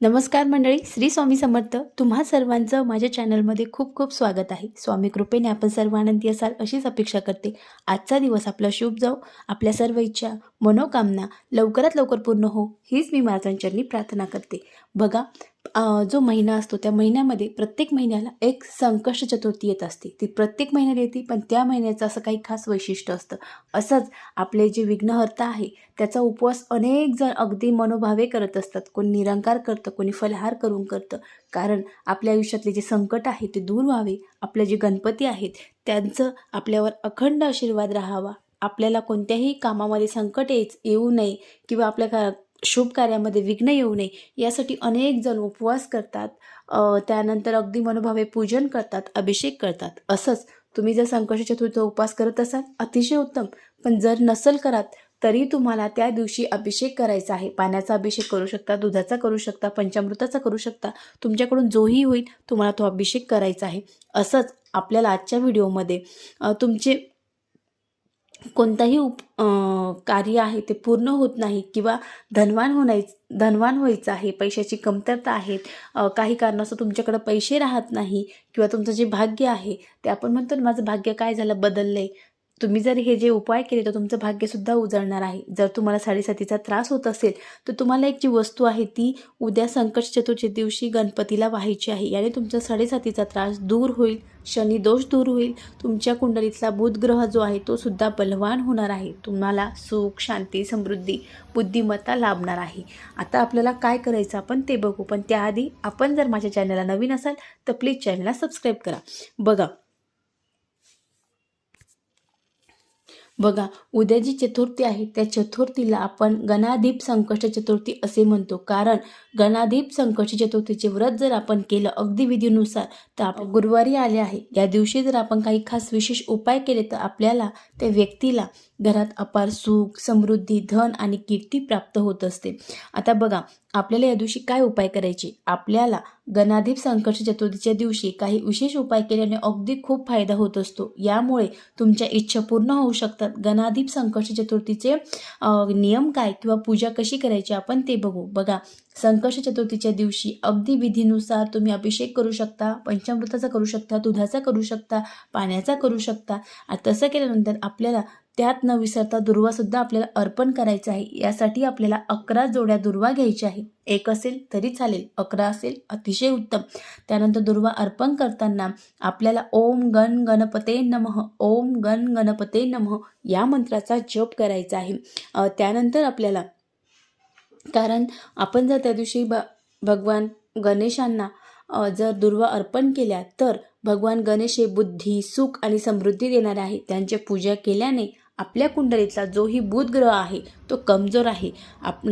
नमस्कार मंडळी, श्री स्वामी समर्थ. तुम्हा सर्वांचं माझ्या चॅनलमध्ये खूप खूप स्वागत आहे. स्वामी कृपेने आपण सर्व आनंदी असाल अशीच अपेक्षा करते. आजचा दिवस आपला शुभ जाऊ, आपल्या सर्व इच्छा मनोकामना लवकरात लवकर पूर्ण हो हीच मी महाराजांचरणी प्रार्थना करते. बघा, जो महिना असतो त्या महिन्यामध्ये प्रत्येक महिन्याला एक संकष्ट चतुर्थी येत असते. ती प्रत्येक महिन्याला येते, पण त्या महिन्याचं असं काही खास वैशिष्ट्य असतं. असंच आपले जे विघ्नहर्ता आहे त्याचा उपवास अनेक जण अगदी मनोभावे करत असतात. कोणी निरंकार करतं, कोणी फलाहार करून करतं. कारण आपल्या आयुष्यातले जे संकट आहे ते दूर व्हावे, आपले जे गणपती आहेत त्यांचं आपल्यावर अखंड आशीर्वाद राहावा, आपल्याला कोणत्याही कामामध्ये संकट येऊ नये किंवा आपल्या शुभ कार्यामध्ये विघ्न येऊ नये यासाठी अनेक जण उपवास करतात. त्यानंतर अगदी मनोभावे पूजन करतात, अभिषेक करतात. असंच तुम्ही जर संकष्ट चतुर्थीचा उपवास करत असाल अतिशय उत्तम, पण जर नसल करत तरी तुम्हाला त्या दिवशी अभिषेक करायचा आहे. पाण्याचा अभिषेक करू शकता, दुधाचा करू शकता, पंचामृताचा करू शकता. तुमच्याकडून जोही होईल तुम्हाला तो अभिषेक करायचा आहे. असंच आपल्याला आजच्या व्हिडिओमध्ये तुमचे कोणताही कार्य आहे ते पूर्ण होत नाही किंवा धनवान व्हायचं आहे, पैशाची कमतरता आहे, काही कारणास्तव तुमच्याकडे पैसे राहत नाही किंवा तुमचं जे भाग्य आहे ते आपण म्हणतो ना, माझं भाग्य काय झालं, बदललंय. तुम्ही जर हे जे उपाय केले तर तुमचं भाग्यसुद्धा उजळणार आहे. जर तुम्हाला साडेसातीचा त्रास होत असेल तर तुम्हाला एक जी वस्तू आहे ती उद्या संकट चतुर्थी दिवशी गणपतीला वाहायची आहे. याने तुमचा साडेसातीचा त्रास दूर होईल, शनी दोष दूर होईल. तुमच्या कुंडलीतला बुधग्रह जो आहे तो सुद्धा बलवान होणार आहे. तुम्हाला सुख, शांती, समृद्धी, बुद्धिमत्ता लाभणार आहे. आता आपल्याला काय करायचं आपण ते बघू, पण त्याआधी आपण जर माझ्या चॅनलला नवीन असाल तर प्लीज चॅनलला सबस्क्राईब करा. बघा, उद्या जी चतुर्थी आहे त्या चतुर्थीला आपण गणाधीप संकष्ट चतुर्थी असे म्हणतो. कारण गणाधीप संकष्ट चतुर्थीचे व्रत जर आपण केलं अगदी विधीनुसार तर आपण गुरुवारी आले आहे, या दिवशी जर आपण काही खास विशेष उपाय केले तर आपल्याला त्या व्यक्तीला घरात अपार सुख, समृद्धी, धन आणि कीर्ती प्राप्त होत असते. आता बघा, आपल्याला या दिवशी काय उपाय करायचे. आपल्याला गणाधीप संकष्ट चतुर्थीच्या दिवशी काही विशेष उपाय केल्याने अगदी खूप फायदा होत असतो. यामुळे तुमच्या इच्छा पूर्ण होऊ शकतात. गणाधीप संकष्ट चतुर्थीचे नियम काय किंवा पूजा कशी करायची आपण ते बघू. बघा, संकष्ट चतुर्थीच्या दिवशी अगदी विधीनुसार तुम्ही अभिषेक करू शकता, पंचामृताचा करू शकता, दुधाचा करू शकता, पाण्याचा करू शकता. तसं केल्यानंतर आपल्याला त्यात न विसरता दुर्वासुद्धा आपल्याला अर्पण करायचं आहे. यासाठी आपल्याला 11 जोड्या दुर्वा घ्यायच्या आहे. एक असेल तरी चालेल, 11 असेल अतिशय उत्तम. त्यानंतर दुर्वा अर्पण करताना आपल्याला ओम गण गणपते नमः, ओम गण गणपते नमः या मंत्राचा जप करायचा आहे. त्यानंतर आपल्याला, कारण आपण जर त्या दिवशी भगवान गणेशांना जर दुर्वा अर्पण केल्या तर भगवान गणेश हे बुद्धी, सुख आणि समृद्धी देणारे आहे. त्यांची पूजा केल्याने आपल्या कुंडलीतला जोही बुध ग्रह आहे तो कमजोर आहे,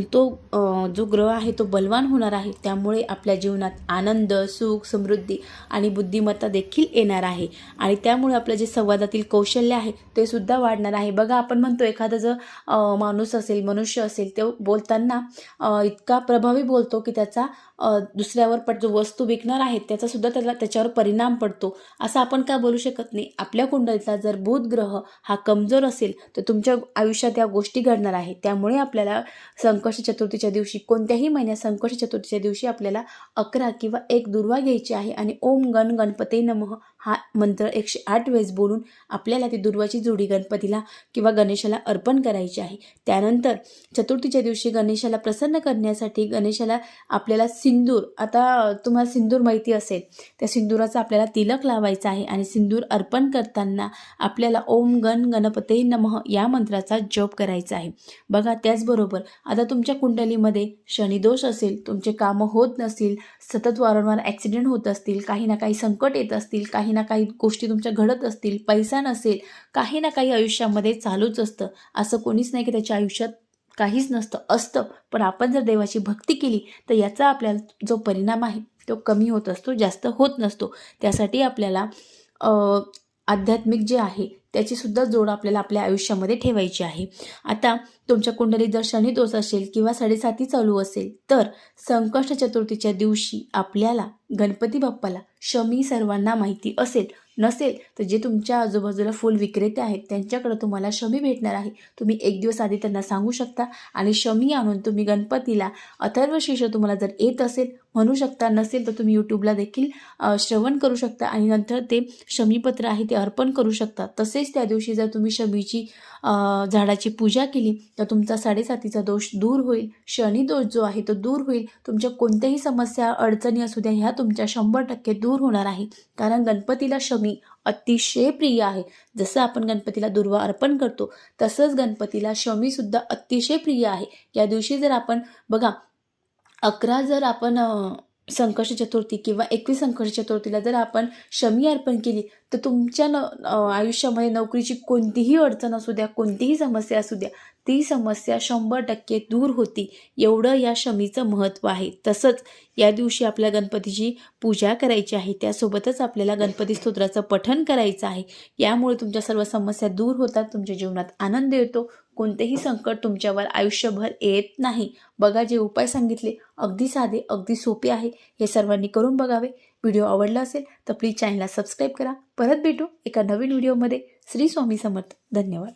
तो जो ग्रह आहे तो बलवान होणार आहे. त्यामुळे आपल्या जीवनात आनंद, सुख, समृद्धी आणि बुद्धिमत्ता देखील येणार आहे. आणि त्यामुळे आपलं जे संवादातील कौशल्य आहे ते सुद्धा वाढणार आहे. बघा, आपण म्हणतो एखादा जर माणूस असेल, मनुष्य असेल, तो बोलताना इतका प्रभावी बोलतो की त्याचा दुसऱ्यावर जो वस्तू विकणार आहे त्याचासुद्धा त्याच्यावर परिणाम पडतो. असं आपण का बोलू शकत नाही. आपल्या कुंडलीतला जर बुध ग्रह हा कमजोर असेल तर तुमच्या आयुष्यात या गोष्टी घडणार आहे. त्यामुळे आपल्याला संकष्ट चतुर्थीच्या दिवशी, कोणत्याही महिन्यात संकष्ट चतुर्थीच्या दिवशी आपल्याला 11 किंवा 1 दुर्वा घ्यायची आहे आणि ओम गण गणपते नमः हा मंत्र 108 वेळेस बोलून आपल्याला ती दुर्वाची जोडी गणपतीला किंवा गणेशाला अर्पण करायची आहे. त्यानंतर चतुर्थीच्या दिवशी गणेशाला प्रसन्न करण्यासाठी गणेशाला आपल्याला सिंदूर, आता तुम्हाला सिंदूर माहिती असेल, त्या सिंदूराचा आपल्याला तिलक लावायचा आहे आणि सिंदूर अर्पण करताना आपल्याला ओम गण गणपते नमः या मंत्राचा जप करायचा आहे. बघा, त्याचबरोबर आता तुमच्या कुंडलीमध्ये शनिदोष असेल, तुमचे कामं होत नसतील, सतत वारंवार ॲक्सिडेंट होत असतील, काही ना काही संकट येत असतील, काही ना काही गोष्टी तुमच्या घडत असतील, पैसा नसेल, काही ना काही आयुष्यामध्ये चालूच असतं. असं कोणीच नाही की त्याच्या आयुष्यात काहीच नसतं, असतं. पण आपण जर देवाची भक्ती केली तर याचा आपल्याला जो परिणाम आहे तो कमी होत असतो, जास्त होत नसतो. त्यासाठी आपल्याला आध्यात्मिक जे आहे त्याची सुद्धा जोड आपल्याला आपल्या आयुष्यामध्ये ठेवायची आहे. आता तुमच्या कुंडलीत जर शनी दोष असेल किंवा साडेसाती चालू असेल तर संकष्ट चतुर्थीच्या दिवशी आपल्याला गणपती बाप्पाला, शमी सर्वांना माहिती असेल, नसेल तर जे तुमच्या आजूबाजूला फूल विक्रेते आहेत त्यांच्याकडे तुम्हाला शमी भेटणार आहे. तुम्ही एक दिवस आधी त्यांना सांगू शकता आणि शमी आणून तुम्ही गणपतीला अथर्वशीर्ष तुम्हाला जर येत असेल म्हणू शकता, नसेल तर तुम्ही यूट्यूबला देखील श्रवण करू शकता आणि नंतर ते शमीपत्र आहे ते अर्पण करू शकता. तसेच त्या दिवशी जर तुम्ही शमीची झाडाची पूजा केली तर तुमचा 7.5 दोष दूर होईल, शनी दोष जो आहे तो दूर होईल. तुमच्या कोणत्याही समस्या अडचणी असू द्या ह्या तुमच्या 100% दूर होणार आहे. कारण गणपतीला शमी अतिशय प्रिय आहे. जसं आपण गणपतीला दुर्वा अर्पण करतो तसंच गणपतीला शमीसुद्धा अतिशय प्रिय आहे. या दिवशी जर आपण बघा 11 जर आपण संकष्टी चतुर्थी किंवा 21 संकष्टी चतुर्थीला जर आपण शमी अर्पण केली तर तुमच्या आयुष्यामध्ये नोकरीची कोणतीही अडचण असू द्या, कोणतीही समस्या असू द्या, ती समस्या 100% दूर होती. एवढं या शमीचं महत्त्व आहे. तसंच या दिवशी आपल्या गणपतीची पूजा करायची आहे. त्यासोबतच आपल्याला गणपती स्तोत्राचं पठण करायचं आहे. यामुळे तुमच्या सर्व समस्या दूर होतात, तुमच्या जीवनात आनंद येतो, कोणतेही संकट तुमच्यावर आयुष्यभर येत नाही. बघा जे उपाय सांगितले अगदी साधे, अगदी सोपे आहे. हे सर्वांनी करून बघावे. व्हिडिओ आवडला असेल तर प्लीज चॅनलला सबस्क्राईब करा. परत भेटू एका नवीन व्हिडिओमध्ये. श्री स्वामी समर्थ. धन्यवाद.